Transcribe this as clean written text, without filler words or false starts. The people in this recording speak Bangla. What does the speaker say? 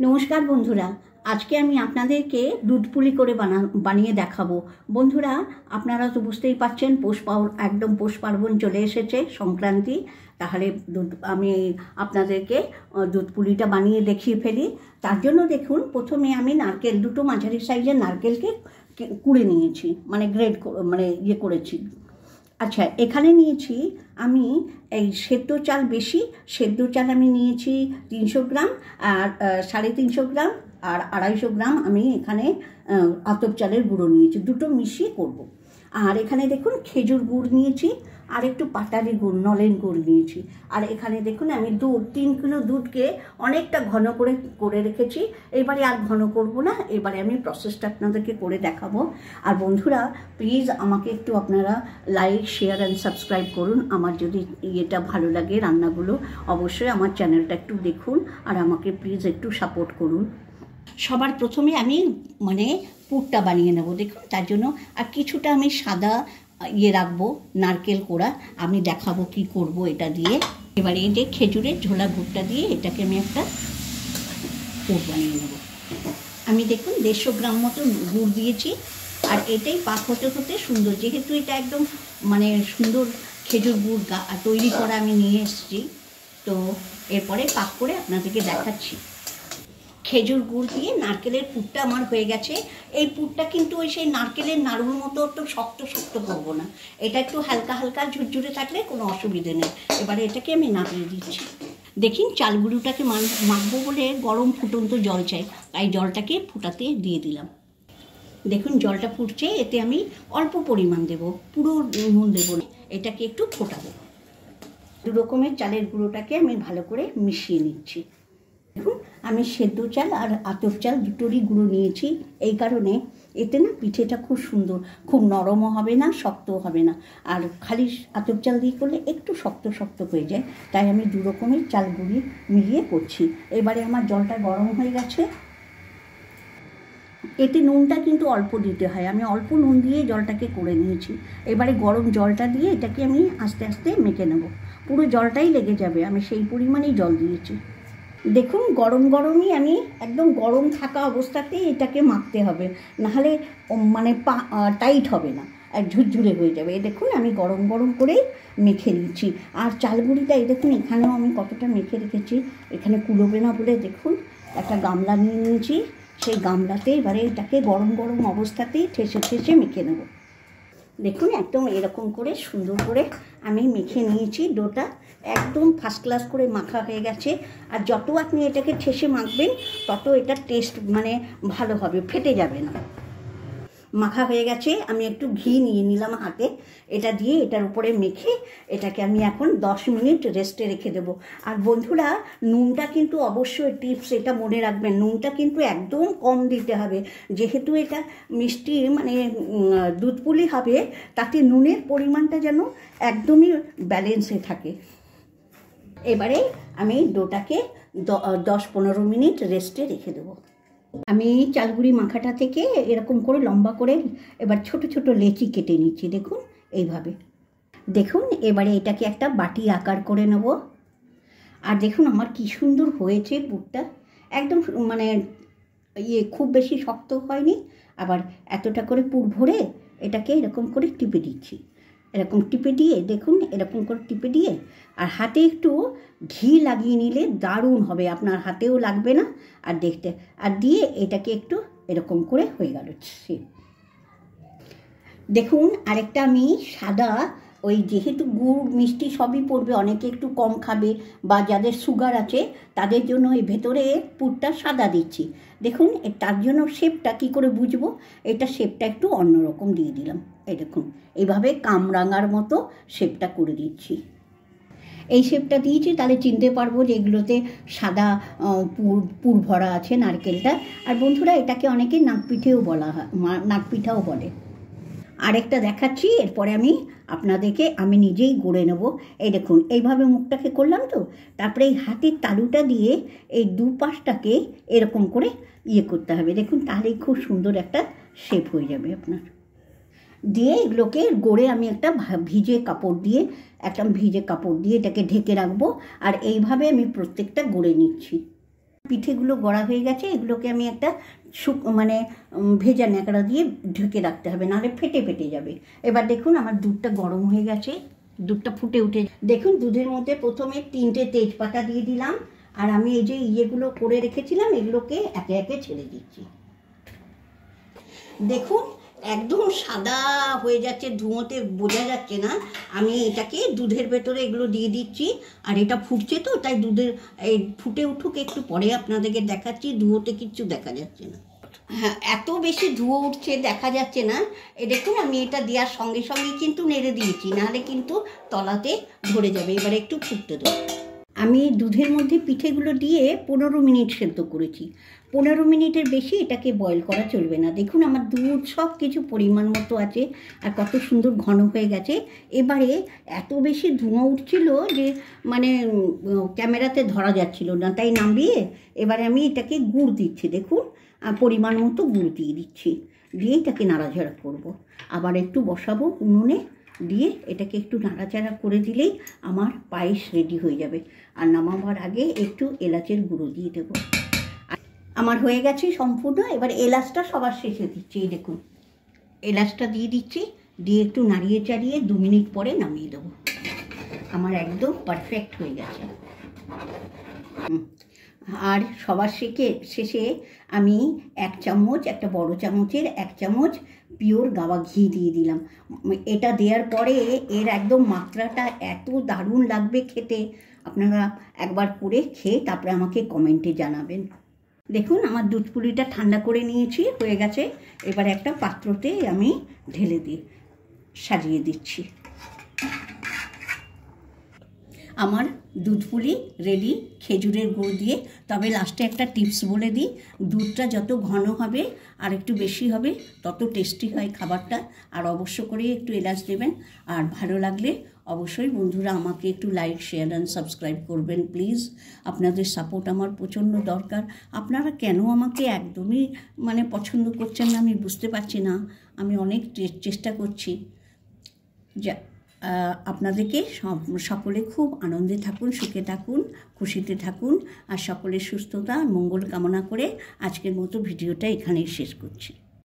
নমস্কার বন্ধুরা, আজকে আমি আপনাদেরকে দুধ পুলি করে বানিয়ে দেখাবো। বন্ধুরা, আপনারা তো বুঝতেই পারছেন একদম পৌষ পার্বণ চলে এসেছে, সংক্রান্তি। তাহলে আমি আপনাদেরকে দুধ পুলিটা বানিয়ে দেখিয়ে ফেলি। তার জন্য দেখুন, প্রথমে আমি দুটো মাঝারি সাইজের নারকেলকে কুড়ে নিয়েছি, মানে করেছি। আচ্ছা, এখানে নিয়েছি আমি এই সেদ্ধ চাল, সেদ্ধ চাল আমি নিয়েছি 300 গ্রাম, আর 350 গ্রাম, আর 250 গ্রাম আমি এখানে আতপ চালের গুঁড়ো নিয়েছি, দুটো মিশিয়ে করব। আর এখানে দেখুন খেজুর গুড় নিয়েছি, আর একটু পাটালি গুড়, নলেন গুড় নিয়েছি। আর এখানে দেখুন আমি 3 কিলো দুধকে অনেকটা ঘন করে রেখেছি। এবারে আর ঘন করব না, এবারে আমি প্রসেসটা আপনাদেরকে করে দেখাবো। আর বন্ধুরা, প্লিজ আমাকে একটু আপনারা লাইক, শেয়ার অ্যান্ড সাবস্ক্রাইব করুন। আমার যদি এটা ভালো লাগে রান্নাগুলো, অবশ্যই আমার চ্যানেলটা একটু দেখুন আর আমাকে প্লিজ একটু সাপোর্ট করুন। সবার প্রথমে আমি পুরটা বানিয়ে নেব। দেখুন, তার জন্য আর কিছুটা আমি সাদা রাখবো, নারকেল কোড়া। আমি দেখাবো কি করব এটা দিয়ে। এবারে এই যে খেজুরের ঝোলা গুড়টা দিয়ে এটাকে আমি একটা পুর বানিয়ে নেব। আমি দেখুন 150 গ্রাম মতো গুড় দিয়েছি। আর এটাই পাক হতে হতে সুন্দর, যেহেতু এটা একদম সুন্দর খেজুর গুড় তৈরি করা আমি নিয়ে এসেছি, তো এরপরে পাক করে আপনাদেরকে দেখাচ্ছি। খেজুর গুড় দিয়ে নারকেলের পুরটা আমার হয়ে গেছে। এই পুরটা কিন্তু ওই সেই নারকেলের নাড়ুর মতো একটু শক্ত শক্ত করবো না, এটা একটু হালকা হালকা ঝুরঝুরে থাকলে কোনো অসুবিধে নেই। এবারে এটাকে আমি নামিয়ে দিচ্ছি। দেখুন, চালগুঁড়োটাকে মাখবো বলে গরম ফুটন্ত জল চাই, তাই জলটাকে ফুটাতে দিয়ে দিলাম। দেখুন জলটা ফুটছে, এতে আমি অল্প পরিমাণ দেব, পুরো নুন দেবো না, এটাকে একটু ফোটাবো। 2 রকমের চালের গুঁড়োটাকে আমি ভালো করে মিশিয়ে নিচ্ছি। দেখুন, আমি সেদ্ধ চাল আর আতপ চাল দুটোরই গুঁড়ো নিয়েছি, এই কারণে এতে না পিঠেটা খুব সুন্দর, খুব নরমও হবে না, শক্তও হবে না। আর খালি আতপ চাল দিয়ে করলে একটু শক্ত শক্ত হয়ে যায়, তাই আমি 2 রকমের চাল গুঁড়ি মিলিয়ে করছি। এবারে আমার জলটা গরম হয়ে গেছে। এতে নুনটা কিন্তু অল্প দিতে হয়, আমি অল্প নুন দিয়ে জলটাকে করে নিয়েছি। এবারে গরম জলটা দিয়ে এটাকে আমি আস্তে আস্তে মেখে নেব, পুরো জলটাই লেগে যাবে, আমি সেই পরিমাণেই জল দিয়েছি। দেখুন, গরমই আমি একদম গরম থাকা অবস্থাতেই এটাকে মাখতে হবে, নাহলে টাইট হবে না, আর ঝুরঝুরে হয়ে যাবে। দেখুন, আমি গরম করেই মেখে নিচ্ছি। আর চালগুড়িটা দেখুন এখানেও আমি কতটা মেখে রেখেছি, এখানে কুলোবে না বলে দেখুন একটা গামলা নিয়ে নিয়েছি, সেই গামলাতে এবারে এটাকে গরম অবস্থাতেই ঠেসে মেখে নেব। দেখুন, একদম এরকম করে সুন্দর করে আমি মেখে নিয়েছি। ডোটা একদম ফার্স্ট ক্লাস করে মাখা হয়ে গেছে। আর যত আপনি এটাকে ঠেসে মাখবেন, তত এটার টেস্ট ভালো হবে, ফেটে যাবে না। মাখা হয়ে গেছে, আমি একটু ঘি নিয়ে নিলাম হাতে, এটা দিয়ে এটার উপরে মেখে এটাকে আমি এখন 10 মিনিট রেস্টে রেখে দেবো। আর বন্ধুরা, নুনটা কিন্তু অবশ্যই টিপস, এটা মনে রাখবেন, নুনটা কিন্তু একদম কম দিতে হবে, যেহেতু এটা মিষ্টি দুধ পুলি হবে, তাতে নুনের পরিমাণটা যেন একদমই ব্যালেন্সে থাকে। এবারে আমি ডোটাকে 10-15 মিনিট রেস্টে রেখে দেবো। আমি চালগুড়ি মাখাটা থেকে এরকম করে লম্বা করে এবার ছোট ছোট লেচি কেটে নিচ্ছি। দেখুন এইভাবে। দেখুন, এবারে এটাকে একটা বাটি আকার করে নেব। আর দেখুন আমার কি সুন্দর হয়েছে পুরটা, একদম খুব বেশি শক্ত হয়নি, আবার এতটা করে পুর ভরে এটাকে এরকম করে টিপে দিচ্ছি। এরকম টিপে দিয়ে দেখুন, এরকম করে টিপে দিয়ে আর হাতে একটু ঘি লাগিয়ে নিলে দারুণ হবে, আপনার হাতেও লাগবে না আর দেখতে। আর দিয়ে এটাকে একটু এরকম করে হয়ে গেল। দেখুন, আরেকটা আমি সাদা, যেহেতু গুড় মিষ্টি সবই পড়বে, অনেকে একটু কম খাবে বা যাদের সুগার আছে তাদের জন্য এই ভেতরে পুরটা সাদা দিচ্ছি। দেখুন, তার জন্য শেপটা কী করে বুঝবো, এটা শেপটা একটু অন্যরকম দিয়ে দিলাম। এই দেখুন, এইভাবে কামরাঙার মতো শেপটা করে দিচ্ছি। এই শেপটা দিয়েছি, তাহলে চিনতে পারবো যে এগুলোতে সাদা পুর ভরা আছে নারকেলটা। আর বন্ধুরা, এটাকে অনেকে নাকপিঠাও বলা হয়, নাকপিঠাও বলে। আরেকটা দেখাচ্ছি, এরপরে আপনাদেরকে আমি নিজেই গড়ে নেব। এই দেখুন, এইভাবে মুখটাকে করলাম, তো তারপরে এই হাতের তালুটা দিয়ে এই দুপাশটাকে এরকম করে করতে হবে। দেখুন, তাহলেই খুব সুন্দর একটা শেপ হয়ে যাবে আপনার। দিয়ে এগুলোকে গড়ে আমি একটা ভিজে কাপড় দিয়ে এটাকে ঢেকে রাখবো। আর এইভাবে আমি প্রত্যেকটা গড়ে নিচ্ছি। পিঠেগুলো গড়া হয়ে গেছে, এগুলোকে আমি একটা মানে ভেজা ন্যাকড়া দিয়ে ঢেকে রাখতে হবে, নাহলে ফেটে ফেটে যাবে। এবার দেখুন আমার দুধটা গরম হয়ে গেছে, দুধটা ফুটে উঠে দেখুন দুধের মধ্যে প্রথমে 3টে তেজপাতা দিয়ে দিলাম, আর আমি এই যে ইয়েগুলো করে রেখেছিলাম এগুলোকে একে একে ছেড়ে দিচ্ছি। দেখুন একদম সাদা হয়ে যাচ্ছে, ধুঁয়োতে বোঝা যাচ্ছে না। আমি এটাকে দুধের ভেতরে এগুলো দিয়ে দিচ্ছি, আর এটা ফুটছে তো তাই দুধের এই ফুটে উঠুক, একটু পরে আপনাদেরকে দেখাচ্ছি। ধুঁয়োতে কিচ্ছু দেখা যাচ্ছে না, হ্যাঁ এত বেশি ধুঁয়ো উঠছে দেখা যাচ্ছে না। এ দেখুন আমি এটা দেওয়ার সঙ্গে সঙ্গে কিন্তু নেড়ে দিয়েছি, নাহলে কিন্তু তলাতে ধরে যাবে। এবারে একটু ফুটতে দেবো। আমি দুধের মধ্যে পিঠেগুলো দিয়ে 15 মিনিট সেদ্ধ করেছি। 15 মিনিটের বেশি এটাকে বয়েল করা চলবে না। দেখুন আমার দুধ সব কিছু পরিমাণ মতো আছে, আর কত সুন্দর ঘন হয়ে গেছে। এবারে এত বেশি ধোঁয়া উঠছিল যে মানে ক্যামেরাতে ধরা যাচ্ছিল না, তাই নামিয়ে এবারে আমি এটাকে গুড় দিচ্ছি। দেখুন পরিমাণ মতো গুড় দিয়ে দিচ্ছি, দিয়ে এটাকে নাড়াচাড়া করব। আবার একটু বসাবো উনুনে, দিয়ে এটাকে একটু নাড়াচাড়া করে দিলেই আমার পায়েস রেডি হয়ে যাবে। আর নামাবার আগে একটু এলাচের গুঁড়ো দিয়ে দেবো। আমার হয়ে গেছে সম্পূর্ণ। এবার এলাচটা সবার শেষে দিচ্ছি, এই দেখুন এলাচটা দিয়ে দিচ্ছি, দিয়ে একটু নাড়িয়ে চাড়িয়ে 2 মিনিট পরে নামিয়ে দেবো। আমার একদম পারফেক্ট হয়ে গেছে। আর সবার শেষে আমি 1 চামচ, একটা বড় চামচের 1 চামচ পিওর গাওয়া ঘি দিয়ে দিলাম। এটা দেওয়ার পরে এর একদম মাত্রাটা এত দারুণ লাগবে খেতে, আপনারা একবার করে খেয়ে তারপরে আমাকে কমেন্টে জানাবেন। দেখুন আমার দুধ পুলিটা ঠান্ডা করে নিয়েছি, হয়ে গেছে। এবার একটা পাত্রতে আমি ঢেলে দিয়ে সাজিয়ে দিচ্ছি। আমার দুধ পুলি রেডি খেজুরের গুড় দিয়ে। তবে লাস্টে একটা টিপস বলে দিই, দুধটা যত ঘন হবে আর একটু বেশি হবে তত টেস্টি হয় খাবারটা। আর অবশ্য করে একটু এলাচ দেবেন। আর ভালো লাগলে অবশ্যই বন্ধুরা আমাকে একটু লাইক, শেয়ার অ্যান্ড সাবস্ক্রাইব করবেন প্লিজ। আপনাদের সাপোর্ট আমার প্রচণ্ড দরকার। আপনারা কেন আমাকে একদমই মানে পছন্দ করছেন না আমি বুঝতে পারছি না। আমি অনেক চেষ্টা করছি। যা আপনাদেরকে সকলে খুব আনন্দে থাকুন, সুখে থাকুন, খুশিতে থাকুন, আর সকলের সুস্থতা মঙ্গল কামনা করে আজকের মতো ভিডিওটা এখানেই শেষ করছি।